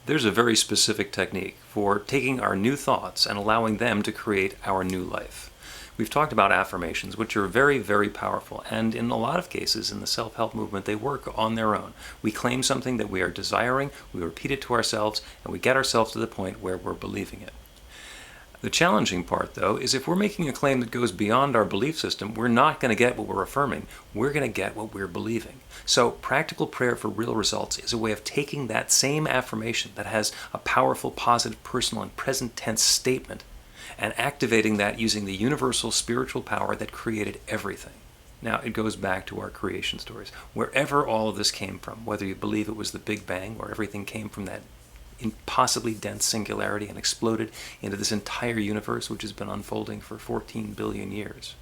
There's a very specific technique for taking our new thoughts and allowing them to create our new life. We've talked about affirmations, which are very, very powerful, and in a lot of cases in the self-help movement, they work on their own. We claim something that we are desiring, we repeat it to ourselves, and we get ourselves to the point where we're believing it. The challenging part, though, is if we're making a claim that goes beyond our belief system, we're not going to get what we're affirming. We're going to get what we're believing. So practical prayer for real results is a way of taking that same affirmation that has a powerful, positive, personal, and present tense statement and activating that using the universal spiritual power that created everything. Now, it goes back to our creation stories. Wherever all of this came from, whether you believe it was the Big Bang, where everything came from that impossibly dense singularity and exploded into this entire universe which has been unfolding for 14 billion years.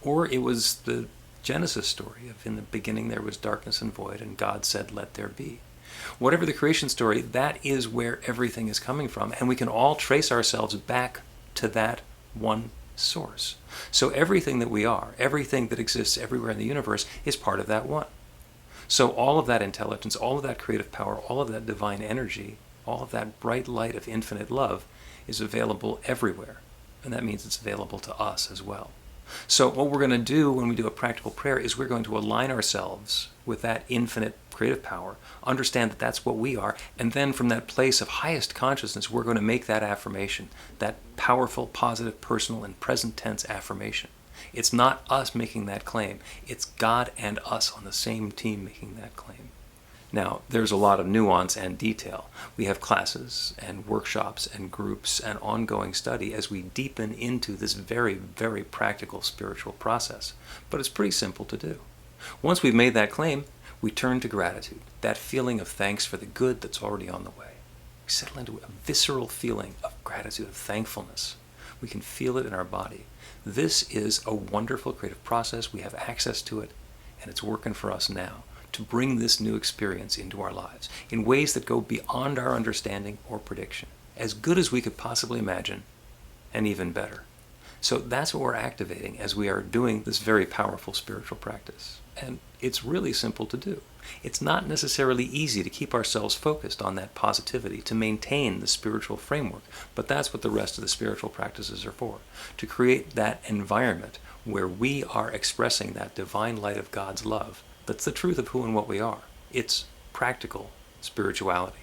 Or it was the Genesis story of in the beginning there was darkness and void and God said, let there be. Whatever the creation story, that is where everything is coming from, and we can all trace ourselves back to that one source. So everything that we are, everything that exists everywhere in the universe is part of that one. So all of that intelligence, all of that creative power, all of that divine energy, all of that bright light of infinite love is available everywhere. And that means it's available to us as well. So what we're going to do when we do a practical prayer is we're going to align ourselves with that infinite creative power, understand that that's what we are, and then from that place of highest consciousness, we're going to make that affirmation, that powerful, positive, personal, and present tense affirmation. It's not us making that claim. It's God and us on the same team making that claim. Now, there's a lot of nuance and detail. We have classes and workshops and groups and ongoing study as we deepen into this very, very practical spiritual process. But it's pretty simple to do. Once we've made that claim, we turn to gratitude, that feeling of thanks for the good that's already on the way. We settle into a visceral feeling of gratitude, of thankfulness. We can feel it in our body. This is a wonderful creative process. We have access to it, and it's working for us now to bring this new experience into our lives in ways that go beyond our understanding or prediction, as good as we could possibly imagine, and even better. So that's what we're activating as we are doing this very powerful spiritual practice. And it's really simple to do. It's not necessarily easy to keep ourselves focused on that positivity, to maintain the spiritual framework, but that's what the rest of the spiritual practices are for, to create that environment where we are expressing that divine light of God's love. That's the truth of who and what we are. It's practical spirituality.